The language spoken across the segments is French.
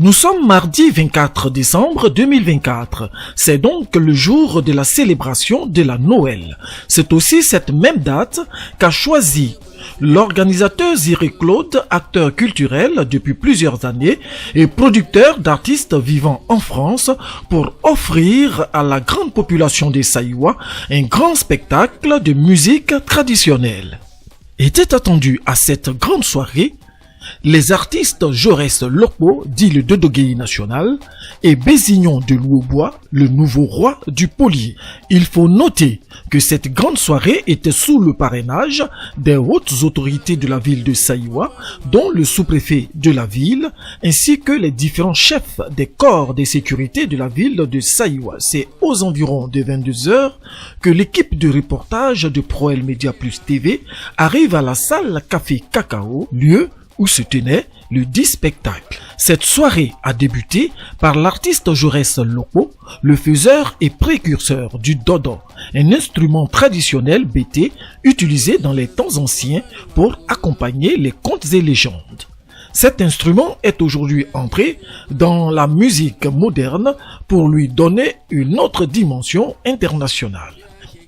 Nous sommes mardi 24 décembre 2024. C'est donc le jour de la célébration de la Noël. C'est aussi cette même date qu'a choisi l'organisateur Ziré Claude, acteur culturel depuis plusieurs années et producteur d'artistes vivant en France, pour offrir à la grande population des Saïwa un grand spectacle de musique traditionnelle. Était attendu à cette grande soirée les artistes Jaurès Lokpo, dit le Dodoguéi national, et Bézignon de Louobois, le nouveau roi du Polier. Il faut noter que cette grande soirée était sous le parrainage des hautes autorités de la ville de Saïwa, dont le sous-préfet de la ville, ainsi que les différents chefs des corps de sécurité de la ville de Saïwa. C'est aux environs de 22 heures que l'équipe de reportage de Proel Media Plus TV arrive à la salle Café Cacao, lieu où se tenait le dit spectacle. Cette soirée a débuté par l'artiste Jaurès Lokpo, le faiseur et précurseur du dodo, un instrument traditionnel bété utilisé dans les temps anciens pour accompagner les contes et légendes. Cet instrument est aujourd'hui entré dans la musique moderne pour lui donner une autre dimension internationale.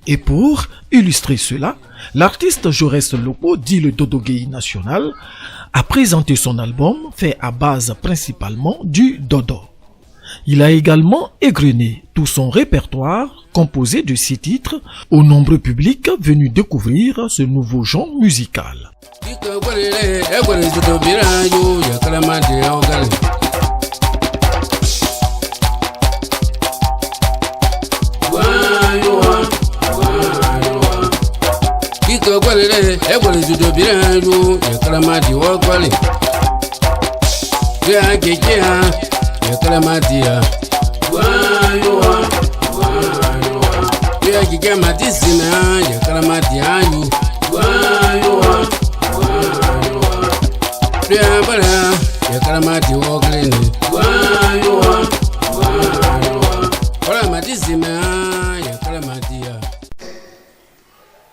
Et pour illustrer cela, l'artiste Jaurès Lokpo, dit le Dodoguéi national, a présenté son album fait à base principalement du dodo. Il a également égrené tout son répertoire composé de 6 titres aux nombreux publics venus découvrir ce nouveau genre musical.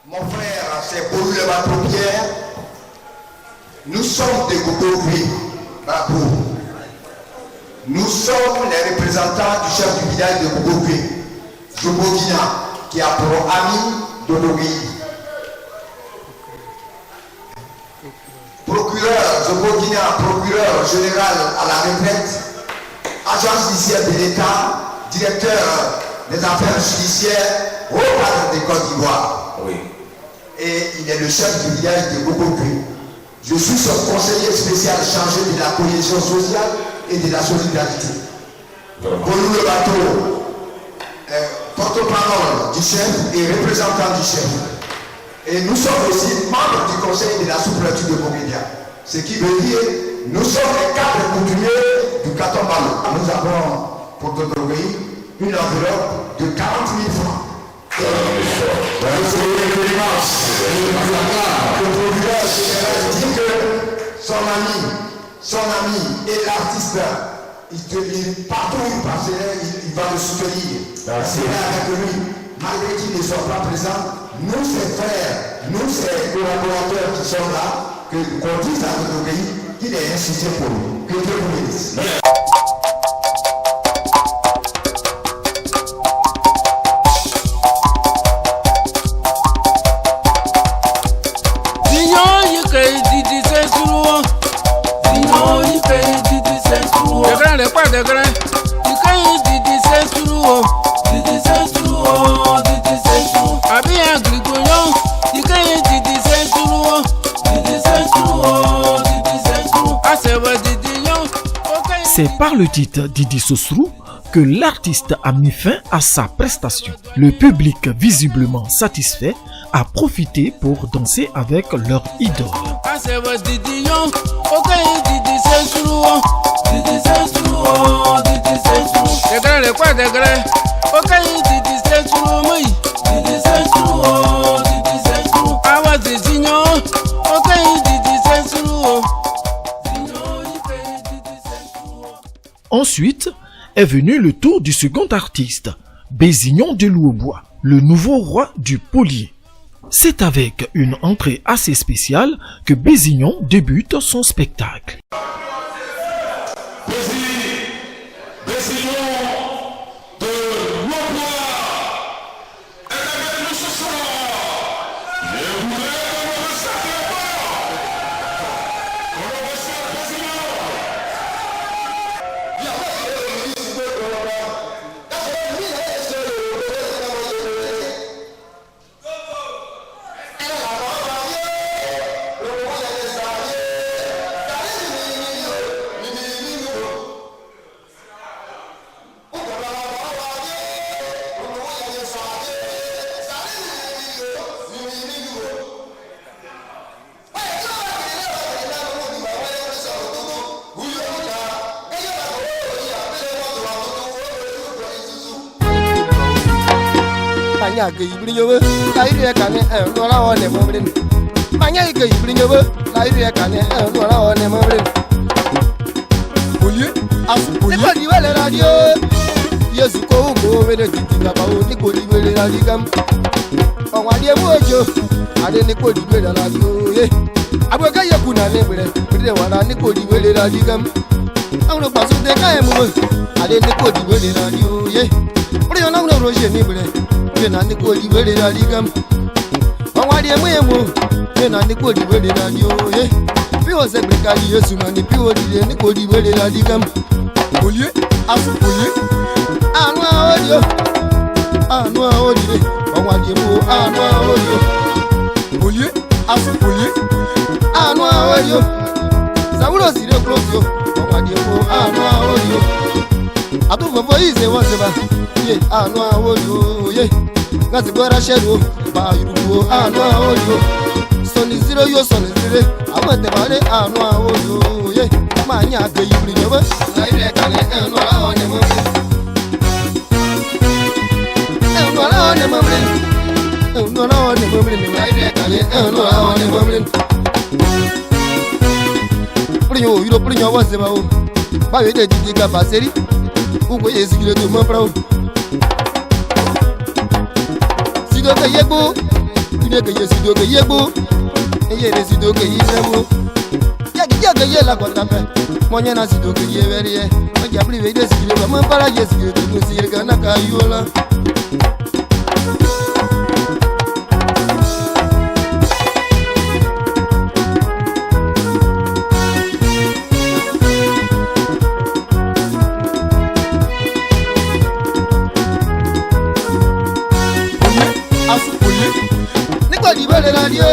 Mon frère, c'est pour lui le bateau Pierre. Nous sommes des Goudoubi, Bravo. Nous sommes les représentants du chef du village de Goudoubi, Jobogina, qui a pour ami Dodoguéi. Procureur Jobogina, procureur général à la retraite, agent judiciaire de l'État, directeur des affaires judiciaires au cadre de Côte d'Ivoire. Oui. Et il est le chef du village de Gogoku. Je suis son conseiller spécial chargé de la cohésion sociale et de la solidarité. Pour nous, le bateau, porte-parole du chef et représentant du chef. Et nous sommes aussi membres du conseil de la sous-préfecture de Bomédia. Ce qui veut dire, nous sommes les cadres coutumiers du Katombalo. Nous avons pour Dodoguéi une enveloppe de 40 000 francs. Le procureur général dit que son ami et l'artiste, partout où il passerait, il va le soutenir. C'est là avec lui. Malgré qu'ils ne sont pas présents, nous, ses frères, nous, ses collaborateurs qui sont là, qu'on dise à notre pays qu'il est insisté pour nous. Que Dieu vous bénisse. C'est par le titre Didi Sosrou que l'artiste a mis fin à sa prestation. Le public, visiblement satisfait, a profité pour danser avec leur idole. Ensuite est venu le tour du second artiste, Bézignon de Louobois, le nouveau roi du Polier. C'est avec une entrée assez spéciale que Bézignon débute son spectacle. Bézignon. Manya ke ibri nyobe la ire kane no la one mo brin Manya ke ibri nyobe la ire kane no la one mo brin Oye asu oye ni wele radio Yesu ko go me de tinga ba o ni ko di wele radio gam O wa die mojo ade ni ko di wele radio ye Aboka ye kuna ne bere bere wa ni ko di wele radio gam Awro pasu de ka e mo ade ni ko di wele radio ye Ori ona no roje ni bere na ndi ko di wele la digam onwa di emu na ndi ko di wele la di oye bi o se brika di Yesu na ndi bi o di ndi ko di wele la digam oye asu oye anu a oye onwa di emu anu a oye asu oye anu a oye zawuro si de close onwa di emu anu a oye atu fofo ize won se ba ye anu a oye Gazi gora sheru ba yurugo anu aoyo Soni zero yo soni zire amate bare anu aoyo ye manya ge yibri nyobe na ire kale anu aone mo anu aone mo anu aone mo na ire kale anu aone mo Prinyo yuro prinyo wase ba o ba yede diga baseri ugo yesigire to mo brao Sidoke yegbo, ineke ye sidoke yegbo, eye ne sidoke yegbo. Yagi ye la kontape, monye na sidoke ye verie. Oja prive de sikile ba mambara ye sikile tu musire kana kayuola. Niko di wele la die,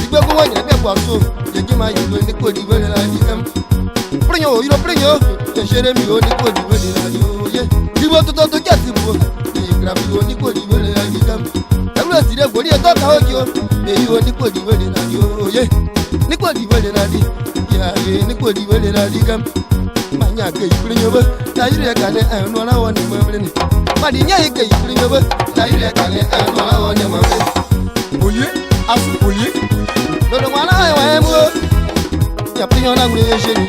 igbe ko wanya be kwa so, yeji ma yiwe niko di wele la die. Prinyo, ye shere mi o niko di wele la die. Ye, ibo to jati bo, ye grab yo niko di wele la die. Ebro si de gori e to ka ojo, e yo niko di wele la die. Ye, niko di wele la die. Ya, ye niko di wele la die kam. Manya ke prinyo ba, na ire ka ne enu na woni mo mre ni. Madi nya ke prinyo ba, na ire ka ne enu na woni mo mre. Oye, asu oye. Dodo mwana wa emu. Ya pinyo na ngure yesheni.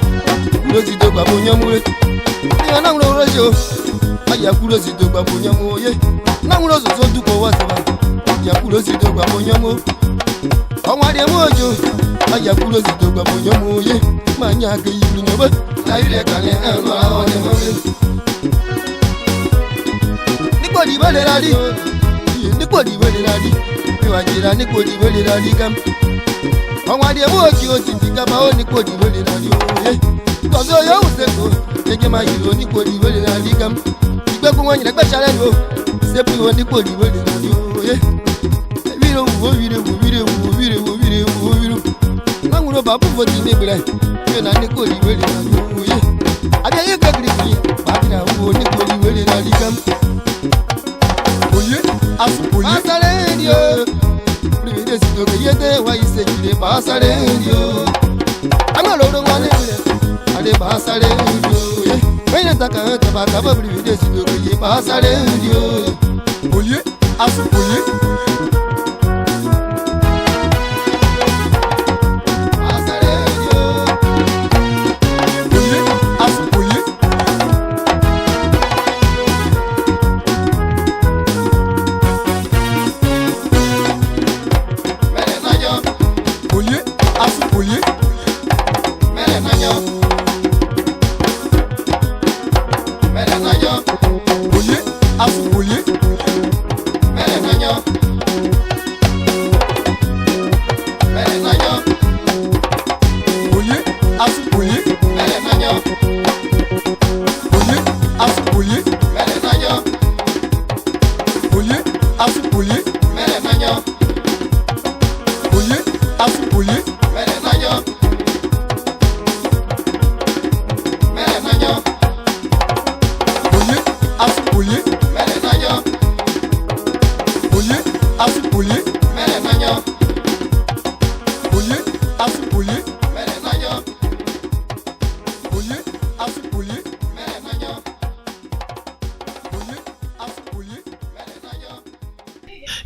Kurozi do gba bonyamu. Pinyo na ngure rojo. Aya kurozi do gba bonyamu oye. Na ngure zo du ko wasaba. Ya kurozi do gba bonyamu. Onwa de mu ojo. Aya kurozi do gba bonyamu oye. Manya ke yibri nyoba. Na ire kale enu awo ne mo. Niko di bale la di. Niko di bale la di. Wajira niko di wele la digam Onwa de mo ki o ti diga ba o niko di wele la di oye Tozo yo useko Ege ma yiro niko di wele la digam Igbe ko won yin gbe chale lo Sepu o niko di wele la di oye Viro Na nguro babu fo ti nebre Yo na niko di wele la di oye Abi ye gagri ki ba bi na wo niko di wele la digam Oye asu oye Dio Privide sidoke yete wa isekile basare ndio Amaloro wane ale basare ndio ye Wene taka tabaka ba privide sidoke ye basare ndio Oye asu oye Mele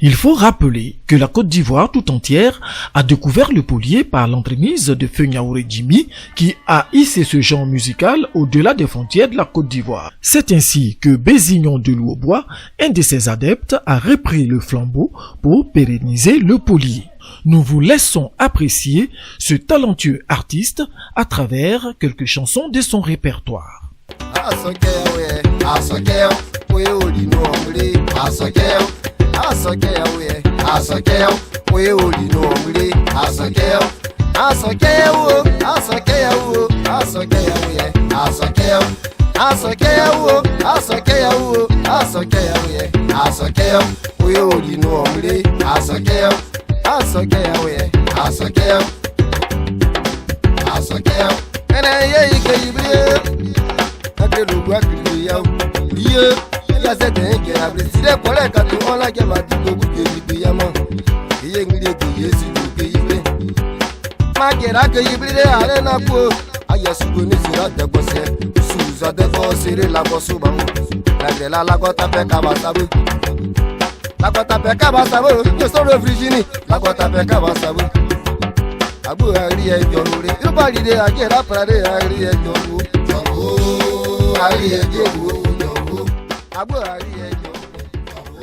Il faut rappeler que la Côte d'Ivoire tout entière a découvert le polier par l'entremise de Feu Niaouré Jimmy qui a hissé ce genre musical au-delà des frontières de la Côte d'Ivoire. C'est ainsi que Bézignon de Louaubois, un de ses adeptes, a repris le flambeau pour pérenniser le polier. Nous vous laissons apprécier ce talentueux artiste à travers quelques chansons de son répertoire.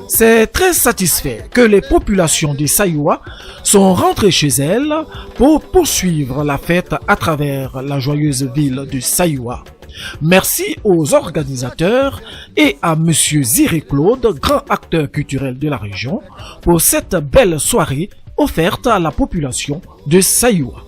C'est très satisfait que les populations de Sayoua sont rentrées chez elles pour poursuivre la fête à travers la joyeuse ville de Sayoua. Merci aux organisateurs et à Monsieur Ziré Claude, grand acteur culturel de la région, pour cette belle soirée offerte à la population de Sayoua.